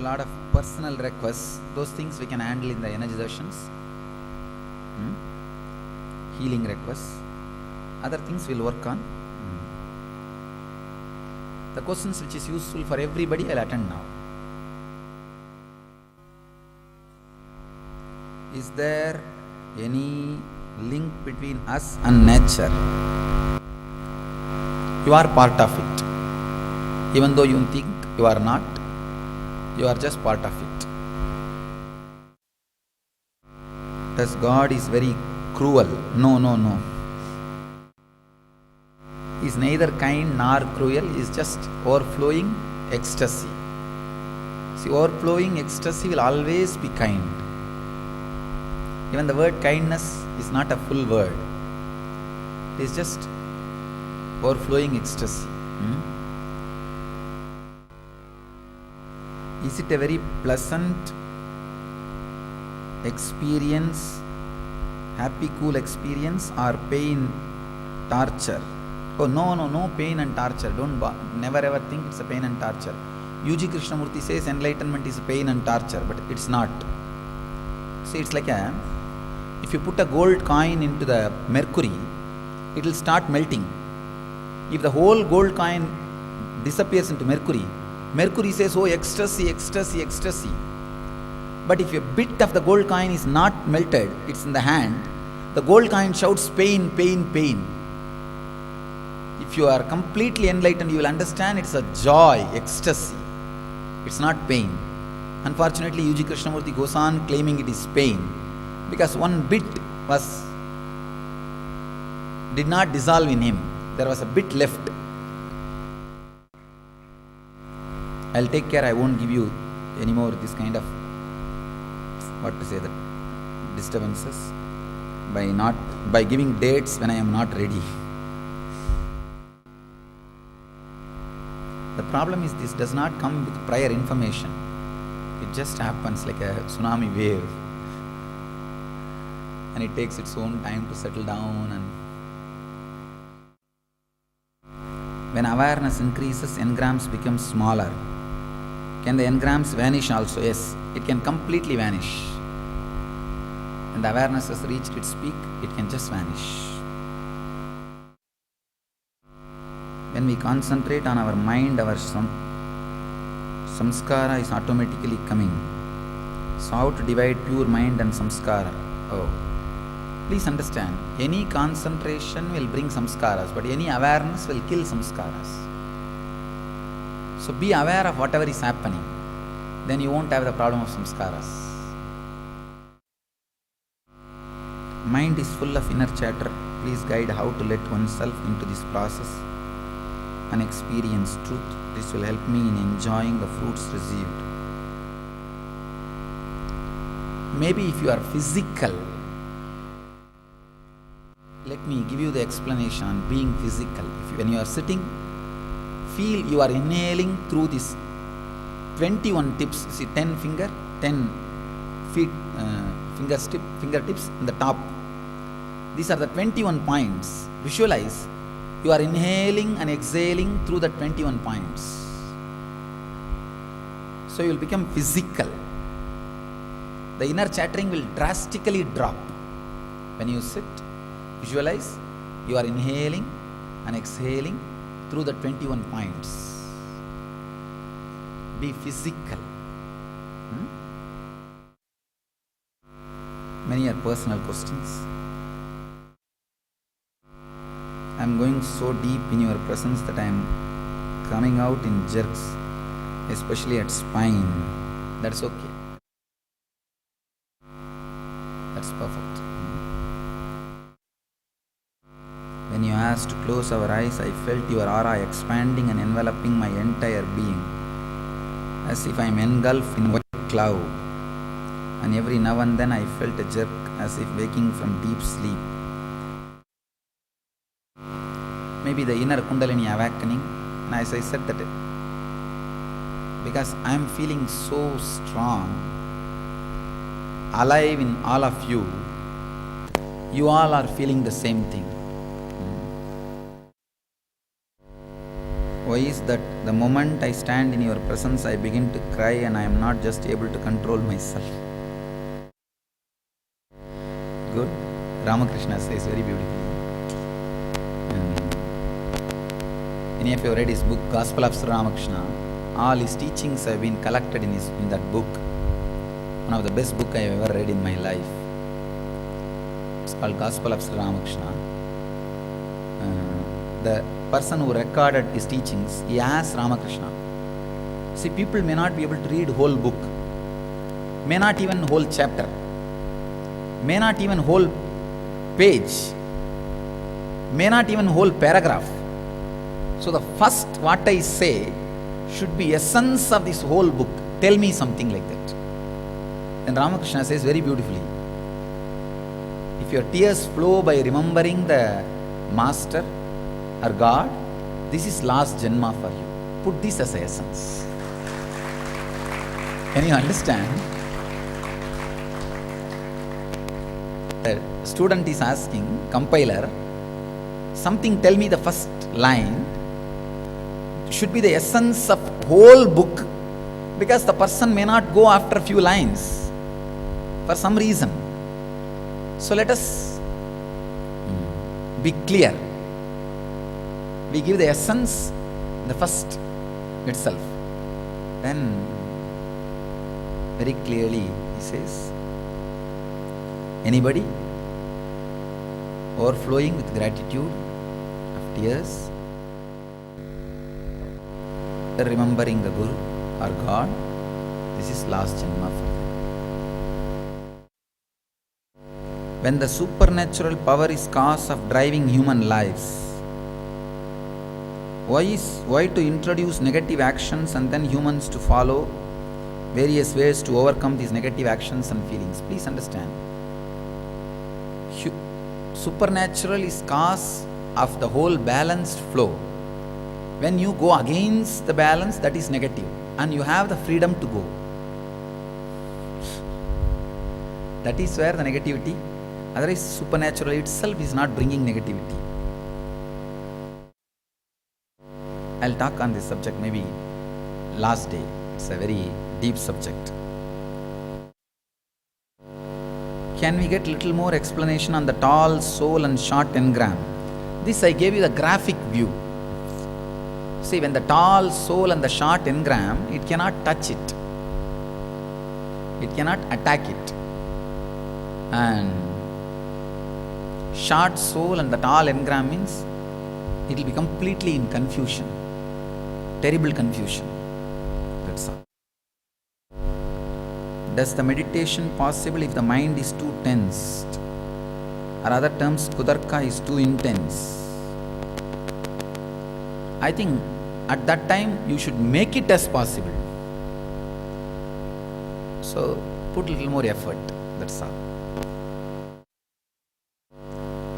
lot of personal requests. Those things we can handle in the energy sessions. Healing requests. Other things we'll work on. The questions which is useful for everybody, I'll attend now. Is there any link between us and nature? You are part of it. Even though you think you are not, you are just part of it. Thus God is very cruel. No. He is neither kind nor cruel. He is just overflowing ecstasy. See, overflowing ecstasy will always be kind. Even the word kindness is not a full word. It is just overflowing ecstasy. Is it a very pleasant experience, happy, cool experience, or pain, torture? Oh, no pain and torture. Never ever think it's a pain and torture. UG Krishnamurti says enlightenment is pain and torture, but it's not. See, it's like if you put a gold coin into the mercury, it will start melting. If the whole gold coin disappears into mercury, mercury says, oh, ecstasy. But if a bit of the gold coin is not melted, it's in the hand, the gold coin shouts pain. If you are completely enlightened, you will understand it's a joy, ecstasy. It's not pain. Unfortunately, UG Krishnamurti goes on claiming it is pain because one bit did not dissolve in him. There was a bit left. I'll take care, I won't give you any more this kind of, disturbances by giving dates when I am not ready. The problem is this does not come with prior information. It just happens like a tsunami wave. And it takes its own time to settle down. And when awareness increases, engrams become smaller. Can the engrams vanish also? Yes, it can completely vanish. When the awareness has reached its peak, it can just vanish. When we concentrate on our mind, our samskara is automatically coming. So how to divide pure mind and samskara? Oh, please understand, any concentration will bring samskaras, but any awareness will kill samskaras. So be aware of whatever is happening. Then you won't have the problem of samskaras. Mind is full of inner chatter. Please guide how to let oneself into this process and experience truth. This will help me in enjoying the fruits received. Maybe if you are physical, let me give you the explanation on being physical. When you are sitting, feel you are inhaling through this 21 tips. See, 10 feet, fingertips in the top. These are the 21 points. Visualize you are inhaling and exhaling through the 21 points. So you will become physical. The inner chattering will drastically drop. When you sit, visualize you are inhaling and exhaling through the 21 points. Be physical. Many are personal questions. I am going so deep in your presence that I am coming out in jerks, especially at spine. That's okay. That's perfect. When you asked to close our eyes, I felt your aura expanding and enveloping my entire being, as if I am engulfed in a white cloud. And every now and then I felt a jerk, as if waking from deep sleep. Maybe the inner Kundalini awakening. And as I said that, because I am feeling so strong, alive in all of you, you all are feeling the same thing. Why is that the moment I stand in your presence, I begin to cry and I am not just able to control myself? Good. Ramakrishna says very beautifully. Any of you have read his book, Gospel of Sri Ramakrishna? All his teachings have been collected in that book. One of the best book I have ever read in my life. It's called Gospel of Sri Ramakrishna. The person who recorded his teachings, he asked Ramakrishna. See, people may not be able to read whole book, may not even whole chapter, may not even whole page, may not even whole paragraph. So the first what I say should be essence of this whole book. Tell me something like that. Then Ramakrishna says very beautifully, if your tears flow by remembering the Master or God, this is last Janma for you. Put this as a essence. Can you understand? The student is asking, compiler, something, tell me the first line. Should be the essence of whole book, because the person may not go after a few lines for some reason. So let us be clear. We give the essence, the first itself. Then very clearly he says, anybody overflowing with gratitude of tears, remembering the Guru or God, this is last Janma for them. When the supernatural power is cause of driving human lives, why to introduce negative actions and then humans to follow various ways to overcome these negative actions and feelings? Please understand. Supernatural is cause of the whole balanced flow. When you go against the balance, that is negative, and you have the freedom to go. That is where the negativity, otherwise supernatural itself is not bringing negativity. I'll talk on this subject maybe last day. It's a very deep subject. Can we get little more explanation on the tall soul and short engram? This I gave you the graphic view. See, when the tall soul and the short engram, it cannot touch it. It cannot attack it. And short soul and the tall engram means it will be completely in confusion. Terrible confusion. That's all. Does the meditation possible if the mind is too tensed? Or other terms, kudarka is too intense? I think at that time you should make it as possible. So put a little more effort. That's all.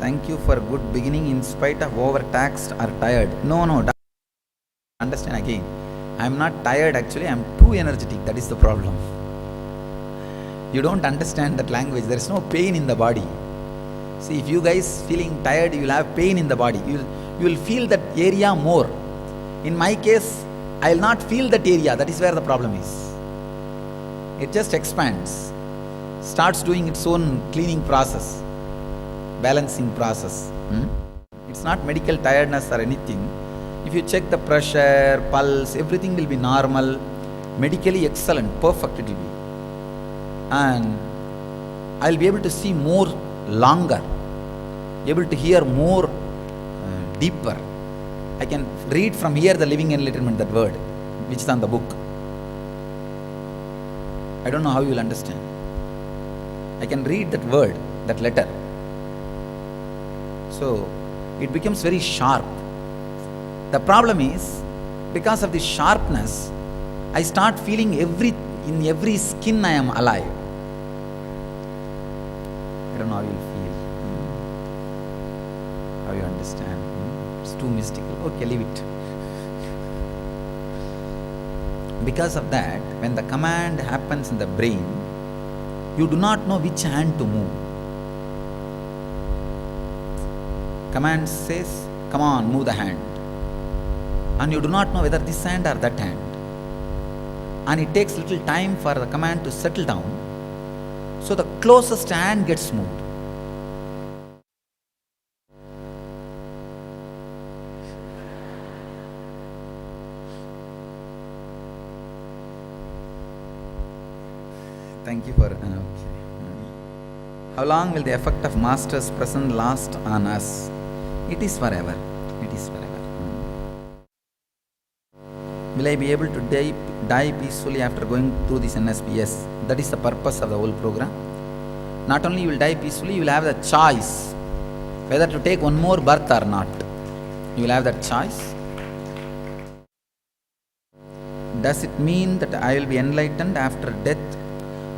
Thank you for good beginning in spite of overtaxed or tired. No, understand again. I am not tired actually, I am too energetic. That is the problem. You don't understand that language. There is no pain in the body. See, if you guys feeling tired, you will have pain in the body. You will feel that area more. In my case, I will not feel that area. That is where the problem is. It just expands, starts doing its own cleaning process, balancing process. It's not medical tiredness or anything. If you check the pressure, pulse, everything will be normal, medically excellent, perfect it will be. And I will be able to see more longer, able to hear more deeper. I can read from here the living enlightenment, that word, which is on the book. I don't know how you will understand. I can read that word, that letter. So, it becomes very sharp. The problem is, because of the sharpness, I start feeling in every skin I am alive. I don't know how you will feel. How you understand. It's too mystical. Okay, leave it. Because of that, when the command happens in the brain, you do not know which hand to move. Command says, come on, move the hand. and you do not know whether this hand or that hand, and it takes little time for the command to settle down, so the closest hand gets moved. Thank you for okay. How long will the effect of Master's presence last on us? It is forever. It is forever. Will I be able to die peacefully after going through this NSP? Yes, that is the purpose of the whole program. Not only you will die peacefully, you will have the choice whether to take one more birth or not. You will have that choice. Does it mean that I will be enlightened after death?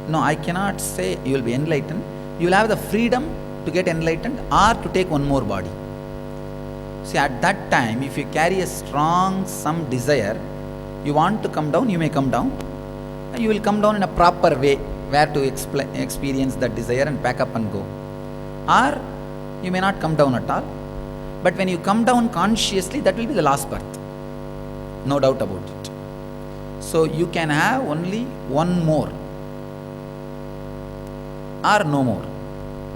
No, I cannot say you will be enlightened. You will have the freedom to get enlightened or to take one more body. See, at that time, if you carry a strong some desire, you want to come down, you may come down. You will come down in a proper way, where to experience that desire and pack up and go. Or you may not come down at all. But when you come down consciously, that will be the last birth. No doubt about it. So you can have only one more or no more.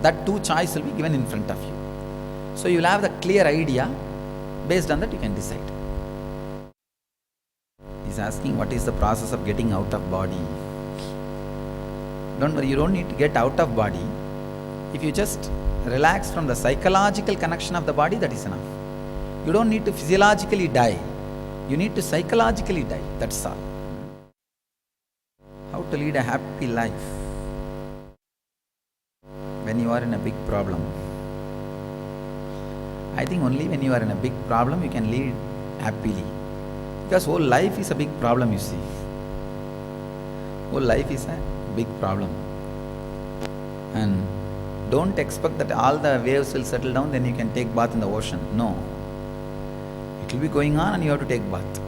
That two choice will be given in front of you. So you will have the clear idea. Based on that you can decide. He's asking what is the process of getting out of body. Don't worry, you don't need to get out of body. If you just relax from the psychological connection of the body, that is enough. You don't need to physiologically die. You need to psychologically die. That's all. How to lead a happy life when you are in a big problem? I think only when you are in a big problem you can lead happily. Because whole life is a big problem, you see. Whole life is a big problem. And don't expect that all the waves will settle down, then you can take bath in the ocean. No. It will be going on and you have to take bath.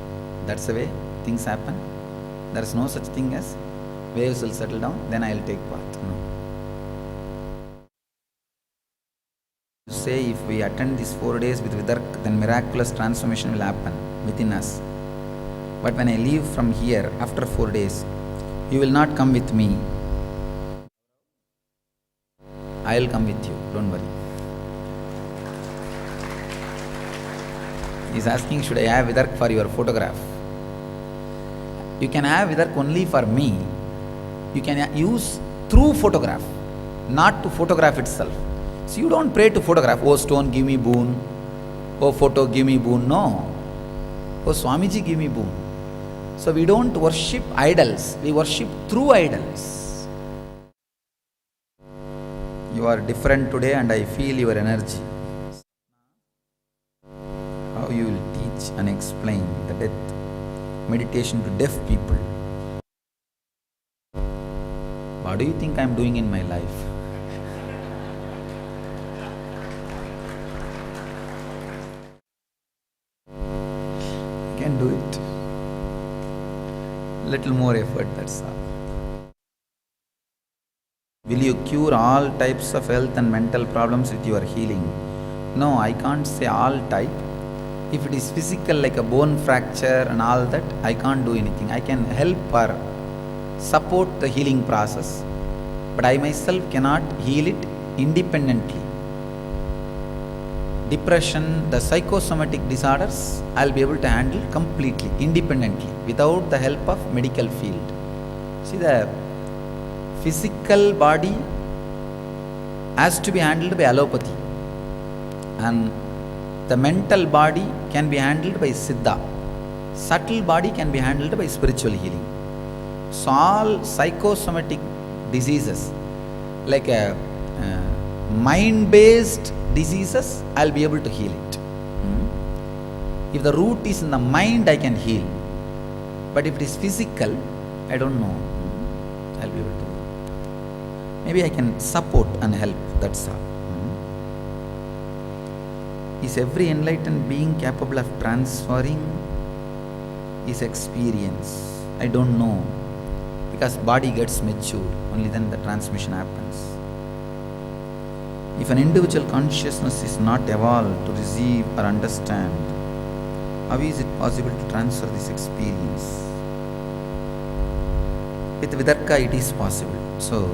That's the way things happen. There is no such thing as waves will settle down, then I will take bath. No. Say if we attend these 4 days with Vidark, then miraculous transformation will happen within us. But when I leave from here after 4 days, you will not come with me. I will come with you, don't worry. He is asking, should I have Vidark for your photograph? You can have Vidark only for me. You can use through photograph, not to photograph itself. So you don't pray to photograph, oh stone give me boon, oh photo give me boon. No. Oh Swamiji give me boon. So we don't worship idols, we worship through idols. You are different today and I feel your energy. How you will teach and explain the death meditation to deaf people? What do you think I am doing in my life? You can do it. Little more effort, that's all. Will you cure all types of health and mental problems with your healing? No, I can't say all type. If it is physical like a bone fracture and all that, I can't do anything. I can help or support the healing process, but I myself cannot heal it independently. Depression, the psychosomatic disorders, I'll be able to handle completely, independently, without the help of medical field. See, the physical body has to be handled by allopathy, and the mental body can be handled by Siddha. Subtle body can be handled by spiritual healing. So all psychosomatic diseases, like mind-based diseases, I'll be able to heal it. If the root is in the mind, I can heal. But if it is physical, I don't know. I'll be able to. Maybe I can support and help, that's all. Is every enlightened being capable of transferring his experience? I don't know. Because body gets matured, only then the transmission happens. If an individual consciousness is not evolved to receive or understand How is it possible to transfer this experience? With Vidarka it is possible. So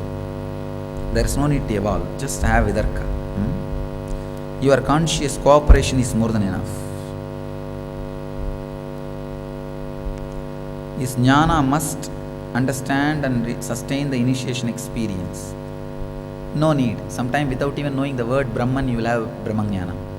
there is no need to evolve, just have Vidarka. Your conscious cooperation is more than enough. This jnana must understand and sustain the initiation experience. No need. Sometime without even knowing the word Brahman, you will have Brahmajnana.